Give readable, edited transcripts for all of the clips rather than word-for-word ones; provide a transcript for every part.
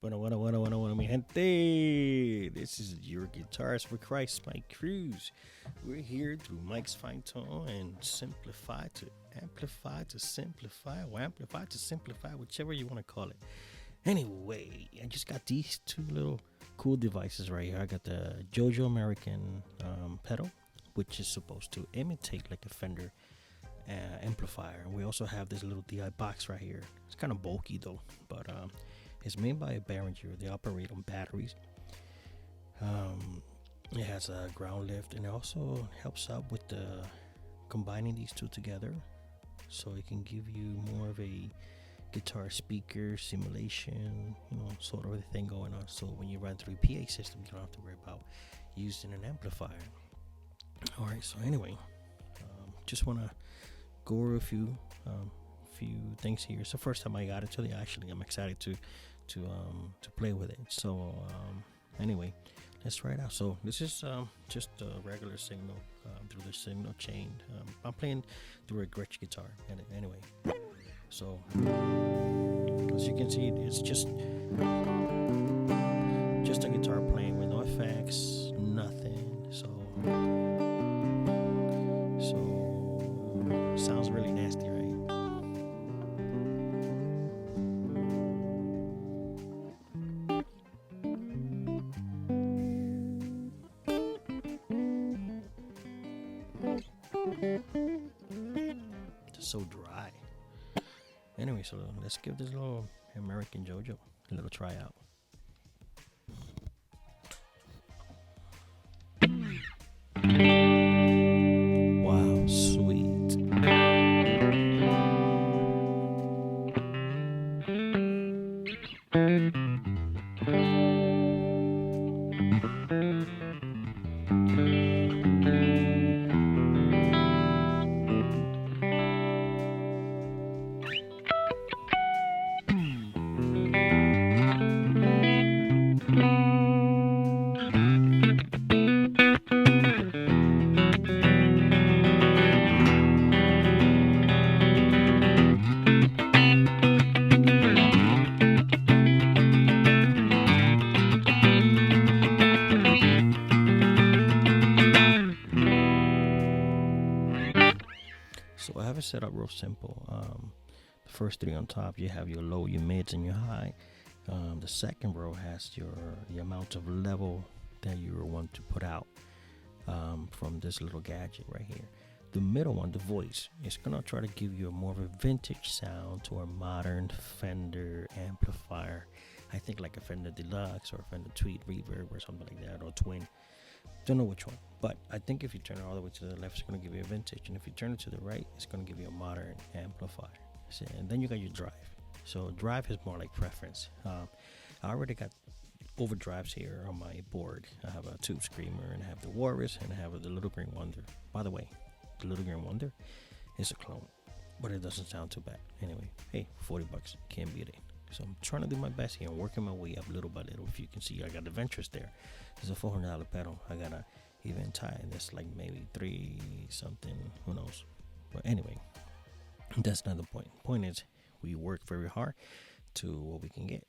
Bueno, mi gente. This is your Guitarist for Christ, Mike Cruz. We're here through Mike's Fine Tone and simplify to amplify to simplify, or amplify to simplify, whichever you want to call it. Anyway, I just got these two little cool devices right here. I got the Joyo American pedal, which is supposed to imitate like a Fender amplifier. And we also have this little DI box right here. It's kind of bulky though, but it's made by a Behringer. They operate on batteries. It has a ground lift, and it also helps out with combining these two together, so it can give you more of a guitar speaker simulation, sort of a thing going on. So when you run through a PA system, you don't have to worry about using an amplifier. All right. So anyway, just want to go over a few things here. So first time I got it today, actually, I'm excited to play with it. So anyway, let's try it out. So this is just a regular signal through the signal chain. I'm playing through a Gretsch guitar. Anyway, so as you can see, it's just a guitar playing with no effects, nothing. So sounds really nasty, right? It's so dry. Anyway, so let's give this little American Joyo a little try out. Wow, sweet. So I have it set up real simple. The first three on top, you have your low, your mids, and your high. The second row has the amount of level that you want to put out from this little gadget right here. The middle one, the voice, is gonna try to give you a more of a vintage sound to a modern Fender amplifier. I think like a Fender Deluxe or a Fender Tweed Reverb or something like that, or Twin. Don't know which one, but I think if you turn it all the way to the left, it's going to give you a vintage, and if you turn it to the right, it's going to give you a modern amplifier. So, and then you got your drive. So drive is more like preference. I already got overdrives here on my board. I have a Tube Screamer, and I have the Walrus, and I have the Little Green Wonder. By the way, the Little Green Wonder is a clone, but it doesn't sound too bad. Anyway, hey, $40, can't beat it. So I'm trying to do my best here and working my way up little by little. If you can see, I got the ventris there. There's a $400 pedal. I got a even tie that's like maybe 3 something, who knows. But anyway, that's not the point. The point is we work very hard to what we can get.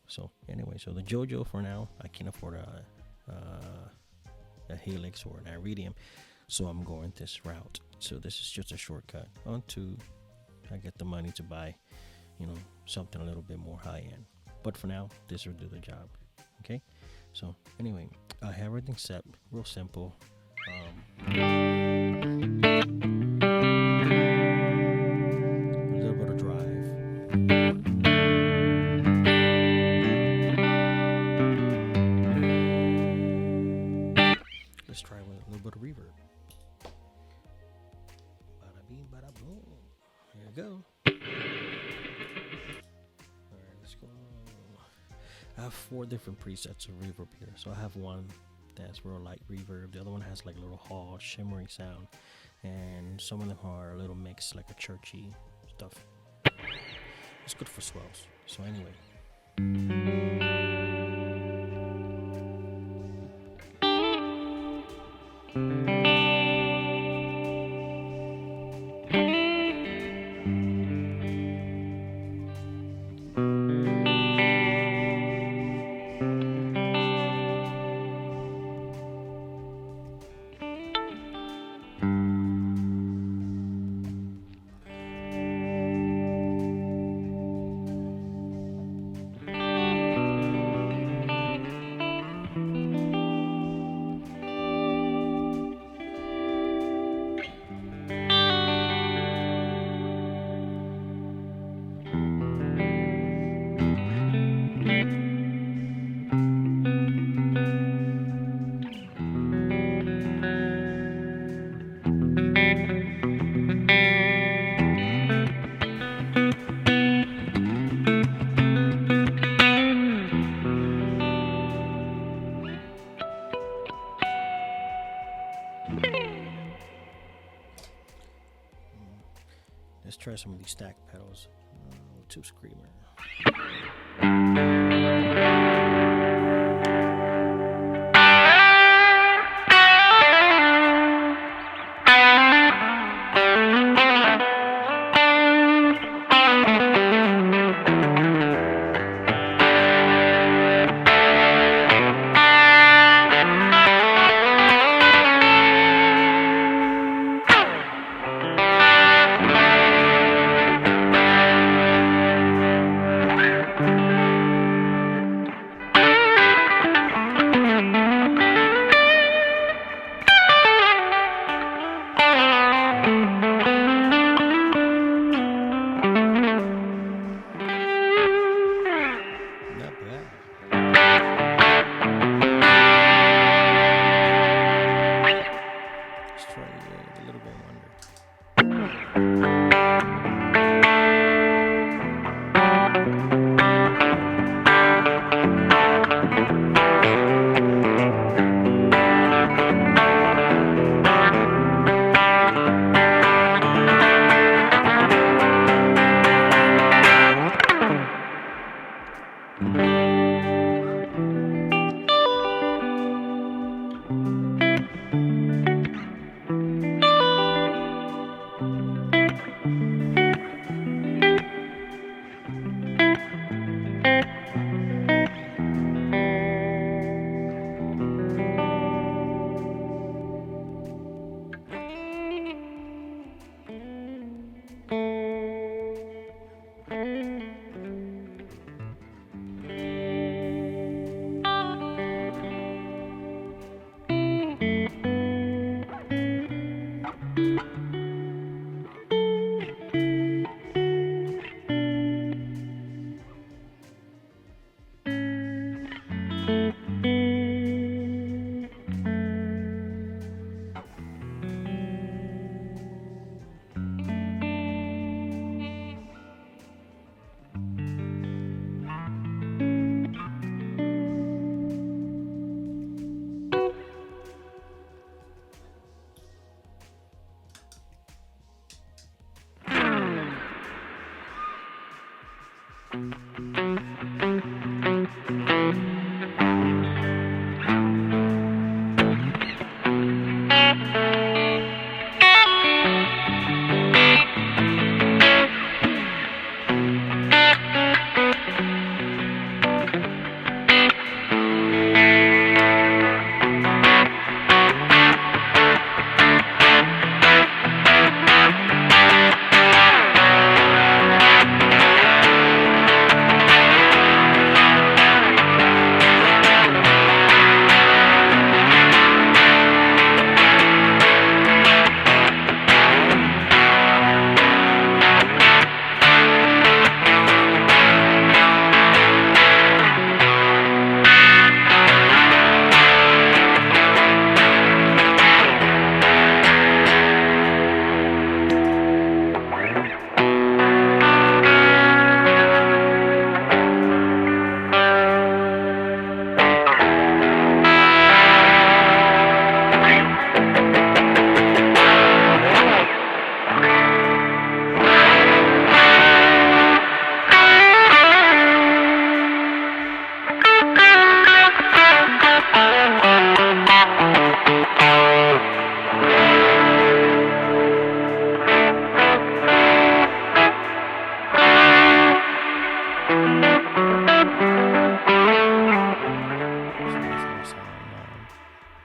So anyway, so the Joyo for now, I can't afford a Helix or an Iridium, so I'm going this route. So this is just a shortcut until I get the money to buy something a little bit more high-end. But for now, this will do the job. Okay? So, anyway, I have everything set. Real simple. A little bit of drive. Let's try with a little bit of reverb. Bada bing, bada boom. Here we go. I have 4 different presets of reverb here. So I have one that's real light reverb. The other one has like a little hall shimmering sound, and some of them are a little mix, like a churchy stuff. It's good for swells. So anyway, try some of these stack pedals. Two screamer.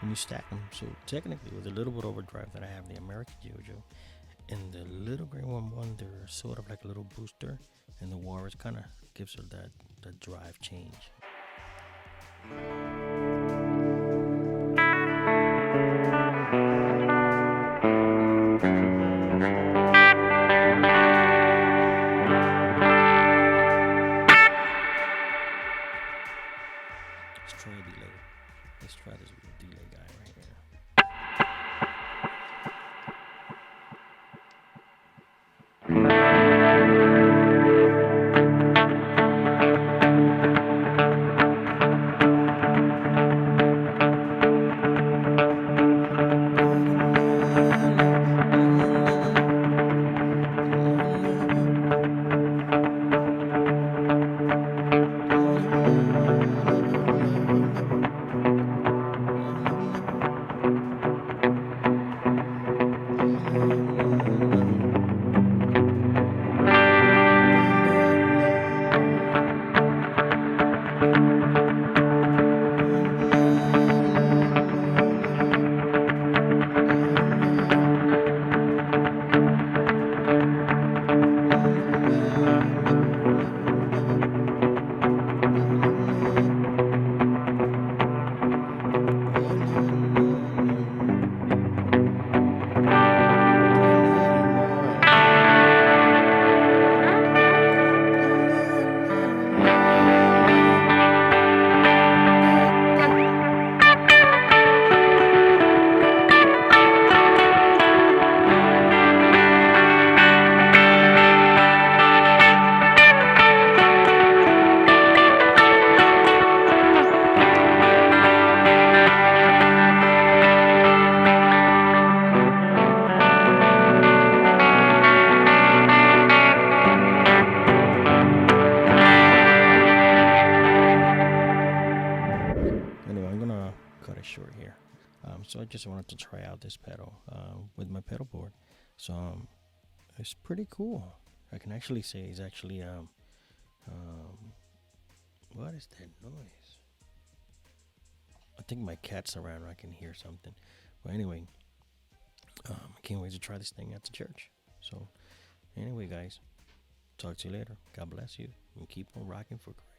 When you stack them, so technically with the little bit overdrive that I have, the American Joyo, and the little gray one, they're sort of like a little booster, and the Walrus kind of gives her that drive change. Let's try a delay. Let's try this delay guy right here. Anyway, I'm gonna cut it short here. So I just wanted to try out this pedal with my pedal board. So it's pretty cool. I can actually say it's actually what is that noise? I think my cat's around. I can hear something. But anyway, I can't wait to try this thing at the church. So anyway, guys, talk to you later. God bless you and keep on rocking for Christ.